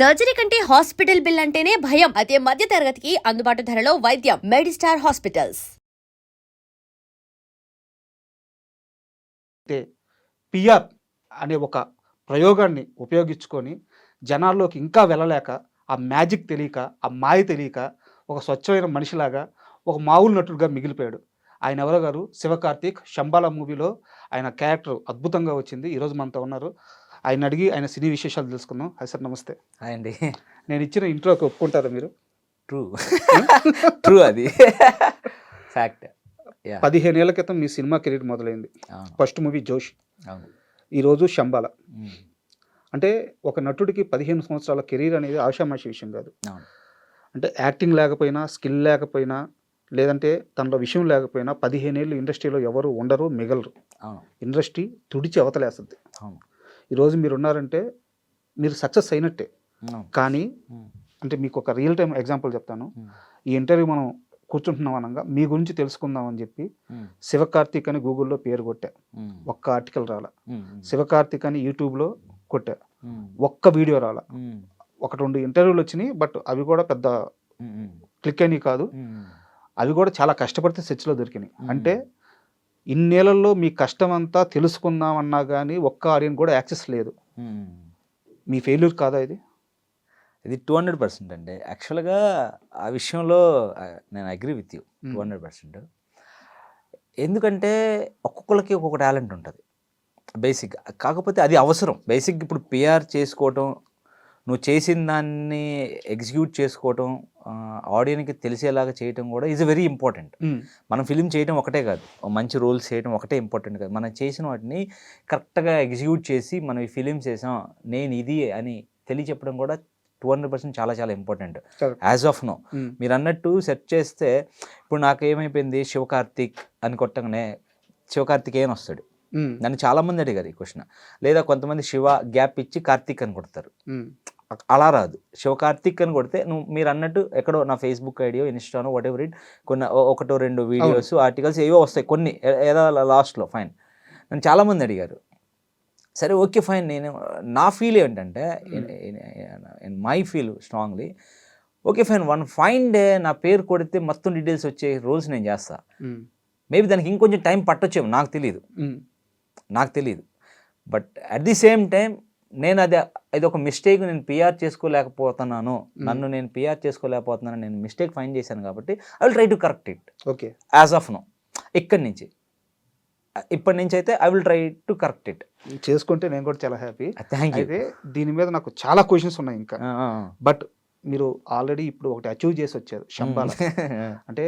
Surgery కంటే hospital bill అంటేనే భయం. అదే మధ్య తరగతికి అందుబాటు ధరలో వైద్యం. Medistar hospitals. అంటే పిఆర్ అనే ఒక ప్రయోగాన్ని ఉపయోగించుకొని జనాల్లోకి ఇంకా వెళ్ళలేక, ఆ మ్యాజిక్ తెలియక, ఆ మాయ తెలియక ఒక స్వచ్ఛమైన మనిషిలాగా ఒక మామూలు నటుడుగా మిగిలిపోయాడు. ఆయన ఎవరో గారు శివకార్తిక్. శంబాలా మూవీలో ఆయన క్యారెక్టర్ అద్భుతంగా వచ్చింది. ఈరోజు మనతో ఉన్నారు. ఆయన అడిగి ఆయన సినీ విశేషాలు తెలుసుకుందాం. హాయ్ సార్, నమస్తే. హాయ్ అండి. నేను ఇచ్చిన ఇంట్రోకి ఒప్పుకుంటారా మీరు? ట్రూ అది ఫ్యాక్ట్. 15 ఏళ్ల క్రితం మీ సినిమా కెరీర్ మొదలైంది. ఫస్ట్ మూవీ జోష్, ఈరోజు శంబాలా. అంటే ఒక నటుడికి 15 సంవత్సరాల కెరీర్ అనేది ఆషామాషి విషయం కాదు. అంటే యాక్టింగ్ లేకపోయినా, స్కిల్ లేకపోయినా, లేదంటే తనలో విషయం లేకపోయినా 15 ఏళ్ళు ఇండస్ట్రీలో ఎవరు ఉండరు, మిగలరు. ఇండస్ట్రీ తుడిచి అవతలేస్తుంది. ఈరోజు మీరు ఉన్నారంటే మీరు సక్సెస్ అయినట్టే. కానీ అంటే మీకు ఒక రియల్ టైం ఎగ్జాంపుల్ చెప్తాను. ఈ ఇంటర్వ్యూ మనం కూర్చుంటున్నాం అనగా మీ గురించి తెలుసుకుందాం అని చెప్పి శివకార్తిక్ అని గూగుల్లో పేరు కొట్టా, ఒక్క ఆర్టికల్ రాలా. శివకార్తిక్ అని యూట్యూబ్లో కొట్టా, ఒక్క వీడియో రాలా. 1-2 ఇంటర్వ్యూలు వచ్చినాయి, బట్ అవి కూడా పెద్ద క్లిక్ అయినవి కాదు. అవి కూడా చాలా కష్టపడితే సెర్చ్లో దొరికినాయి. అంటే ఇన్నేళ్లలో మీ కష్టం అంతా తెలుసుకుందామన్నా కానీ ఒక్క ఆడియన్స్ కూడా యాక్సెస్ లేదు. మీ ఫెయిల్యూర్ కాదా ఇది? ఇది 200% అండి. యాక్చువల్గా ఆ విషయంలో నేను అగ్రీ విత్ యూ 200%. ఎందుకంటే ఒక్కొక్కరికి ఒక్కొక్క టాలెంట్ ఉంటుంది బేసిక్. కాకపోతే అది అవసరం. బేసిక్ ఇప్పుడు పిఆర్ చేసుకోవటం, నువ్వు చేసిన దాన్ని ఎగ్జిక్యూట్ చేసుకోవటం, ఆడియన్కి తెలిసేలాగా చేయటం కూడా ఈజ్ వెరీ ఇంపార్టెంట్. మనం ఫిలిం చేయడం ఒకటే కాదు, మంచి రోల్స్ చేయడం ఒకటే ఇంపార్టెంట్ కాదు. మనం చేసిన వాటిని కరెక్ట్గా ఎగ్జిక్యూట్ చేసి మనం ఈ ఫిలిం చేసాం, నేను ఇది అని తెలియచెప్పడం కూడా 200% చాలా చాలా ఇంపార్టెంట్ యాజ్ ఆఫ్ నో. మీరు అన్నట్టు సెర్చ్ చేస్తే ఇప్పుడు నాకు ఏమైపోయింది, శివకార్తిక్ అని కొట్టగానే శివకార్తికేయన్ వస్తాడు. నన్ను చాలామంది అడిగారు ఈ క్వశ్చన్. లేదా కొంతమంది శివ గ్యాప్ ఇచ్చి కార్తిక్ అని కొడతారు. అలా రాదు. శివకార్తిక్ అని కొడితే మీరు అన్నట్టు ఎక్కడో నా ఫేస్బుక్ ఐడియో, ఇన్స్టానో వాట్ ఎవర్ ఇట్, కొన్ని 1-2 వీడియోస్, ఆర్టికల్స్ ఏవో వస్తాయి, కొన్ని ఏదో లాస్ట్లో ఫైన్. నన్ను చాలామంది అడిగారు. సరే ఓకే ఫైన్. నేను నా ఫీల్ ఏంటంటే, in my feel strongly, okay fine, one fine day నా పేరు కొడితే మొత్తం డీటెయిల్స్ వచ్చే రోల్స్ నేను చేస్తా. మేబీ దానికి ఇంకొంచెం టైం పట్టొచ్చేమో, నాకు తెలియదు. But at the same time నేను అది ఒక మిస్టేక్, నేను పిఆర్ చేసుకోలేకపోతున్నాను, నన్ను నేను పిఆర్ చేసుకోలేకపోతున్నాను, నేను మిస్టేక్ ఫైండ్ చేశాను కాబట్టి I will try to correct it. Okay, as of no ఇప్పటి నుంచి అయితే I will try to correct it. చేసుకుంటే నేను కూడా చాలా హ్యాపీ. Thank you. అయితే దీని మీద నాకు చాలా క్వశ్చన్స్ ఉన్నాయి ఇంకా. బట్ మీరు ఆల్రెడీ ఇప్పుడు ఒకటి అచీవ్ చేసి వచ్చారు, శంబాలా. అంటే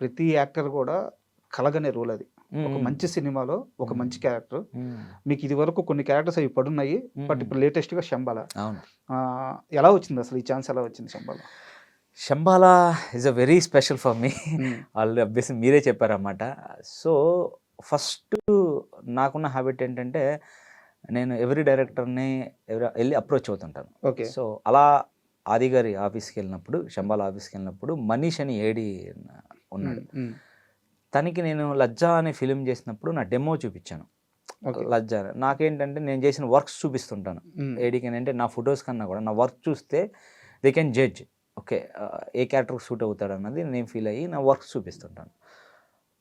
ప్రతి యాక్టర్ కూడా కలగనే రోల్ అది. ఒక మంచి సినిమాలో ఒక మంచి క్యారెక్టర్. మీకు ఇది వరకు కొన్ని క్యారెక్టర్స్ అవి పడున్నాయి, బట్ ఇప్పుడు లేటెస్ట్గా శంబాలా. ఎలా వచ్చింది అసలు ఈ ఛాన్స్? ఎలా వచ్చింది Shambhala? Shambhala is a very special for me. వాళ్ళు అభ్యసం మీరే చెప్పారన్నమాట. సో ఫస్ట్ నాకున్న హ్యాబిట్ ఏంటంటే, నేను ఎవరి డైరెక్టర్ని వెళ్ళి అప్రోచ్ అవుతుంటాను. ఓకే. సో అలా ఆది గారి ఆఫీస్కి వెళ్ళినప్పుడు, శంబాలా ఆఫీస్కి వెళ్ళినప్పుడు మనీష్ అని ఏడి ఉన్నాడు. తనకి నేను లజ్జా అనే ఫిలిం చేసినప్పుడు నా డెమో చూపించాను. లజ్జా నాకేంటంటే, నేను చేసిన వర్క్స్ చూపిస్తుంటాను ఏడీకి. అంటే నా ఫొటోస్ కన్నా కూడా నా వర్క్ చూస్తే దే కెన్ జడ్జ్, ఓకే ఏ క్యారెక్టర్కి సూట్ అవుతాడు అన్నది నేను ఫీల్ అయ్యి నా వర్క్స్ చూపిస్తుంటాను.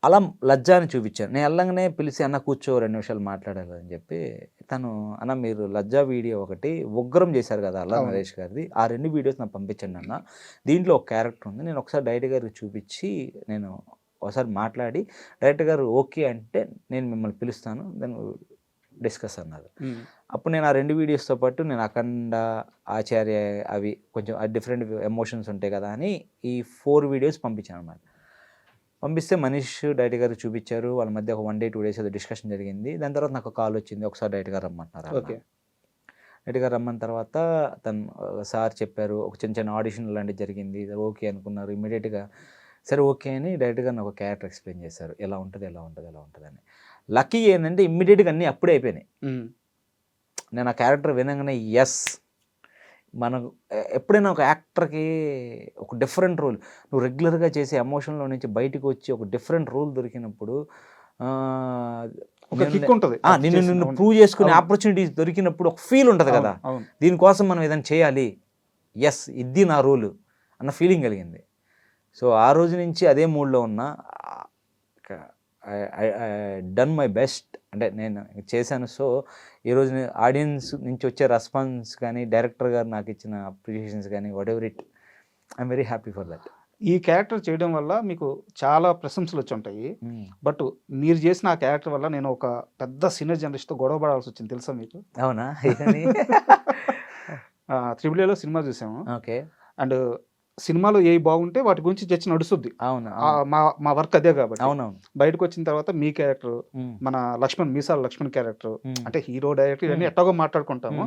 అలా లజ్జాని చూపించాను. నేను వెళ్ళంగానే పిలిచి, అన్న కూర్చో 2 నిమిషాలు మాట్లాడాలి అని చెప్పి, తను అన్న మీరు లజ్జా వీడియో ఒకటి ఉగ్రం చేశారు కదా అలా నరేష్ గారిది, ఆ 2 వీడియోస్ నాకు పంపించండి అన్న, దీంట్లో ఒక క్యారెక్టర్ ఉంది, నేను ఒకసారి డైరెక్టర్ గారికి చూపించి నేను ఒకసారి మాట్లాడి డైరెక్టర్ గారు ఓకే అంటే నేను మిమ్మల్ని పిలుస్తాను, దాన్ని డిస్కస్ అన్నారు. అప్పుడు నేను ఆ 2 వీడియోస్తో పాటు నేను అఖండ, ఆచార్య, అవి కొంచెం డిఫరెంట్ ఎమోషన్స్ ఉంటాయి కదా అని ఈ 4 వీడియోస్ పంపించాను అన్నమాట. పంపిస్తే మనీష్ డైరెక్టర్ గారు చూపించారు. వాళ్ళ మధ్య ఒక 1 day 2 days ఏదో డిస్కషన్ జరిగింది. దాని తర్వాత నాకు కాల్ వచ్చింది, ఒకసారి డైరెక్టర్ గారు రమ్మంటున్నారు. ఓకే. డైరెక్టర్ గారు రమ్మన్న తర్వాత తను సార్ చెప్పారు, ఒక చిన్న ఆడిషన్ లాంటిది జరిగింది. ఓకే అనుకున్నారు ఇమీడియట్గా. సరే ఓకే అని డైరెక్టర్ గారు నాకు ఒక క్యారెక్టర్ ఎక్స్ప్లెయిన్ చేశారు, ఎలా ఉంటుంది అని. లక్కీ ఏంటంటే ఇమ్మీడియట్గా అన్నీ అప్పుడే అయిపోయినాయి. నేను ఆ క్యారెక్టర్ వినగానే ఎస్, మనకు ఎప్పుడైనా ఒక యాక్టర్కి ఒక డిఫరెంట్ రోల్, నువ్వు రెగ్యులర్గా చేసే ఎమోషన్లో నుంచి బయటకు వచ్చి ఒక డిఫరెంట్ రోల్ దొరికినప్పుడు, నిన్ను ప్రూవ్ చేసుకునే ఆపర్చునిటీస్ దొరికినప్పుడు ఒక ఫీల్ ఉంటుంది కదా, దీనికోసం మనం ఏదైనా చేయాలి ఎస్ ఇది నా రోలు అన్న ఫీలింగ్ కలిగింది. సో ఆ రోజు నుంచి అదే మూడ్లో ఉన్నా. డన్ మై బెస్ట్ అంటే నేను చేశాను. సో ఈరోజు ఆడియన్స్ నుంచి వచ్చే రెస్పాన్స్ కానీ డైరెక్టర్ గారు నాకు ఇచ్చిన అప్రిషియేషన్స్ కానీ what ever it I'm very happy for that. ఈ క్యారెక్టర్ చేయడం వల్ల మీకు చాలా ప్రశంసలు వచ్చి ఉంటాయి. బట్ మీరు చేసిన ఆ క్యారెక్టర్ వల్ల నేను ఒక పెద్ద సీనియర్ జర్నలిస్ట్తో గొడవ పడాల్సి వచ్చింది, తెలుసా మీకు? అవునా? త్రిబుల్ సినిమా చూసాము. ఓకే. అండ్ సినిమాలో ఏ బాగుంటే వాటి గురించి చర్చ నడుస్తుంది. అవును. మా వర్క్ అదే కాబట్టి. అవునవును. బయటకు వచ్చిన తర్వాత మీ క్యారెక్టర్, మన మీసాల లక్ష్మణ్ క్యారెక్టర్, అంటే హీరో డైరెక్టర్ ఇవన్నీ ఎట్టాగో మాట్లాడుకుంటాము.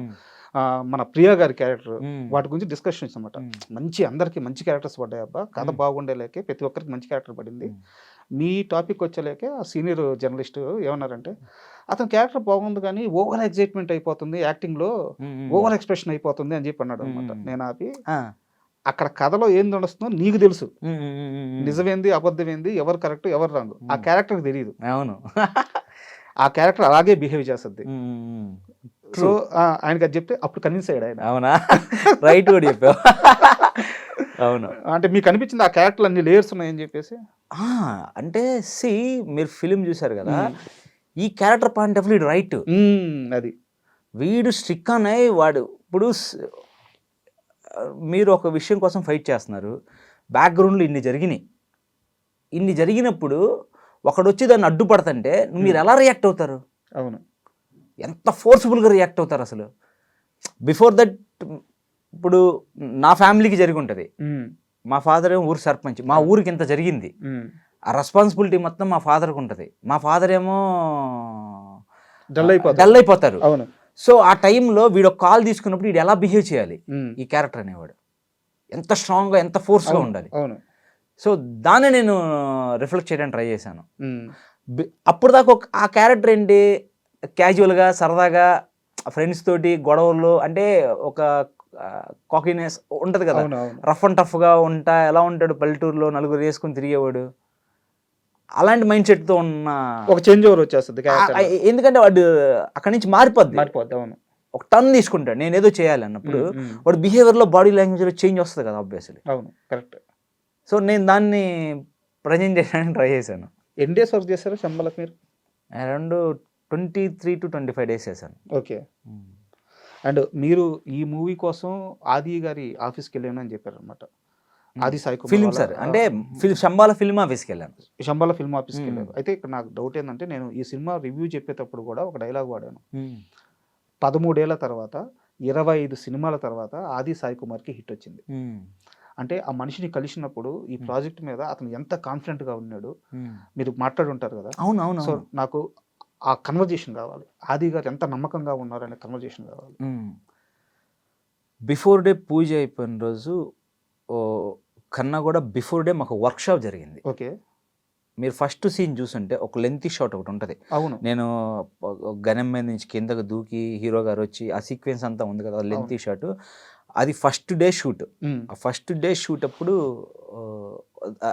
మన ప్రియా గారి క్యారెక్టర్, వాటి గురించి డిస్కషన్స్ అనమాట. అందరికి మంచి క్యారెక్టర్స్ పడ్డాయి అబ్బా, కథ బాగుండేలేకే ప్రతి ఒక్కరికి మంచి క్యారెక్టర్ పడింది. మీ టాపిక్ వచ్చేలేకే ఆ సీనియర్ జర్నలిస్ట్ ఏమన్నారంటే, అతని క్యారెక్టర్ బాగుంది కానీ ఓవర్ ఎగ్జైట్మెంట్ అయిపోతుంది, యాక్టింగ్లో ఓవర్ ఎక్స్ప్రెషన్ అయిపోతుంది అని చెప్పి అన్నాడు అనమాట. నేను ఆపి, అక్కడ కథలో ఏం నడుస్తుందో నీకు తెలుసు, నిజమేంది అబద్ధమేంది, ఎవరు కరెక్ట్ ఎవరు రాంగ్ ఆ క్యారెక్టర్కి తెలియదు. అవును. ఆ క్యారెక్టర్ అలాగే బిహేవ్ చేస్తుంది. సో ఆయనకి అది చెప్తే అప్పుడు కన్విన్స్ అయ్యాడు ఆయన. అవునా? రైట్ కూడా చెప్పావు. అవును. అంటే మీకు అనిపించింది ఆ క్యారెక్టర్ అన్ని లేయర్స్ ఉన్నాయని చెప్పేసి? అంటే మీరు ఫిలిం చూసారు కదా, ఈ character point of view right. అది వీడు స్ట్రిక్ అనే వాడు. ఇప్పుడు మీరు ఒక విషయం కోసం ఫైట్ చేస్తున్నారు, బ్యాక్గ్రౌండ్లో ఇన్ని జరిగినప్పుడు ఒకడు వచ్చి దాన్ని అడ్డుపడుతుంటే మీరు ఎలా రియాక్ట్ అవుతారు? అవును. ఎంత ఫోర్స్ఫుల్గా రియాక్ట్ అవుతారు అసలు. బిఫోర్ దట్ ఇప్పుడు నా ఫ్యామిలీకి జరిగి ఉంటుంది, మా ఫాదర్ ఏమో ఊరు సర్పంచ్, మా ఊరికి ఇంత జరిగింది, ఆ రెస్పాన్సిబిలిటీ మొత్తం మా ఫాదర్కి ఉంటుంది. మా ఫాదర్ ఏమో డల్ అయిపోతారు. అవును. సో ఆ టైంలో వీడు కాల్ తీసుకున్నప్పుడు వీడు ఎలా బిహేవ్ చేయాలి, ఈ క్యారెక్టర్ అనేవాడు ఎంత స్ట్రాంగ్గా ఎంత ఫోర్స్గా ఉండాలి. సో దాన్ని నేను రిఫ్లెక్ట్ చేయడానికి ట్రై చేశాను. అప్పుడు దాకా ఆ క్యారెక్టర్ ఏంటి, క్యాజువల్గా సరదాగా ఫ్రెండ్స్ తోటి గొడవలు, అంటే ఒక కాకినెస్ ఉంటుంది కదా, రఫ్ అండ్ టఫ్గా ఎలా ఉంటాడు పల్లెటూరులో నలుగురు వేసుకుని తిరిగేవాడు, అలాంటి మైండ్ సెట్తో ఉన్న ఒక చేంజ్ ఓవర్ వచ్చేస్తుంది. ఎందుకంటే వాడు అక్కడి నుంచి మారిపోద్ది. అవును. ఒక టర్న్ తీసుకుంటాడు, నేను ఏదో చేయాలి అన్నప్పుడు వాడు బిహేవియర్లో బాడీ లాంగ్వేజ్లో చేంజ్ వస్తుంది కదా ఆబ్వియస్లీ. అవును, కరెక్ట్. సో నేను దాన్ని ప్రజెంట్ చేయడానికి ట్రై చేశాను. ఎన్ని డేస్ వర్క్ చేశారు శంబలకు మీరు? అరౌండ్ 23 to 25 days చేశాను. ఓకే. అండ్ మీరు ఈ మూవీ కోసం ఆది గారి ఆఫీస్కి వెళ్ళాను అని చెప్పారు అనమాట. ఆది సాయి ఫిల్మ్ సార్, అంటే శంబాల ఫిల్మ్ ఆఫీస్కి వెళ్ళాను. శంబాల ఫిల్మ్ ఆఫీస్కి వెళ్ళాను. అయితే ఇక్కడ నాకు డౌట్ ఏంటంటే, నేను ఈ సినిమా రివ్యూ చెప్పేటప్పుడు కూడా ఒక డైలాగ్ వాడాను. 13 ఏళ్ల తర్వాత 25 సినిమాల తర్వాత ఆది సాయి కుమార్కి హిట్ వచ్చింది. అంటే ఆ మనిషిని కలిసినప్పుడు ఈ ప్రాజెక్ట్ మీద అతను ఎంత కాన్ఫిడెంట్గా ఉన్నాడు, మీరు మాట్లాడి ఉంటారు కదా. అవునవును. సో నాకు ఆ కన్వర్జేషన్ కావాలి, ఆది గారు ఎంత నమ్మకంగా ఉన్నారు అనే కన్వర్జేషన్ కావాలి. బిఫోర్ డే పూజ అయిపోయిన రోజు కన్నా కూడా బిఫోర్ డే మాకు వర్క్షాప్ జరిగింది. ఓకే. మీరు ఫస్ట్ సీన్ చూసుంటే ఒక లెంతీ షాట్ ఒకటి ఉంటుంది. అవును. నేను గనం మీద నుంచి కిందకు దూకి హీరో గారు వచ్చి ఆ సీక్వెన్స్ అంతా ఉంది కదా, లెంతీ షాట్, అది ఫస్ట్ డే షూట్. ఆ ఫస్ట్ డే షూట్ అప్పుడు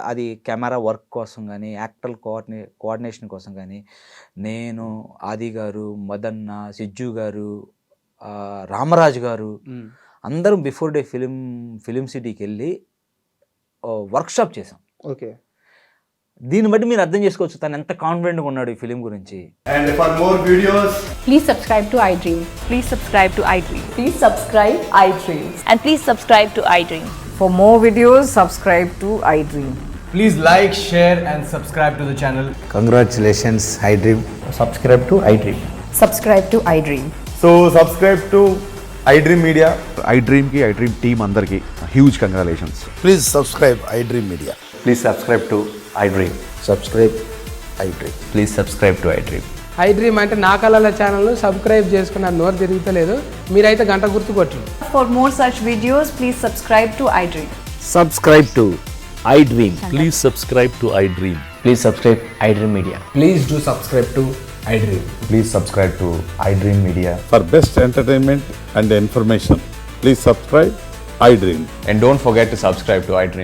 అది కెమెరా వర్క్ కోసం కానీ యాక్టర్ కోఆర్డినేషన్ కోసం కానీ నేను, ఆది గారు, మదన్న, సిజ్జు గారు, రామరాజు గారు అందరం బిఫోర్ డే ఫిలిం సిటీకి వెళ్ళి వర్క్షాప్ చేసాం. ఓకే. దీన్ని బట్టి మీరు అర్థం చేసుకోవచ్చు తను ఎంత కాన్ఫిడెంట్గా ఉన్నాడు ఈ ఫిలిం గురించి. And for more videos, please subscribe to iDream. Please subscribe to iDream. Please subscribe iDream. And please subscribe to iDream. For more videos, subscribe to iDream. please like, share and subscribe to the channel. Congratulations, iDream. Subscribe to iDream. Subscribe to iDream. So subscribe to iDream Media. iDream ki iDream team andarki huge congratulations. Please subscribe iDream Media. Please subscribe to iDream. Subscribe iDream. Please subscribe to iDream. iDream అంటే నా కళల ఛానల్ను subscribe చేసుకున్న నోరు తిరుగుతలేదు, మీరైతే గంట గుర్తు కొట్టండి. For more such videos, please subscribe to iDream. Subscribe to iDream. Please subscribe to iDream. Please subscribe iDream Media. Please do subscribe to iDream. Please subscribe to iDream Media. For best entertainment and information, please subscribe iDream. And don't forget to subscribe to iDream.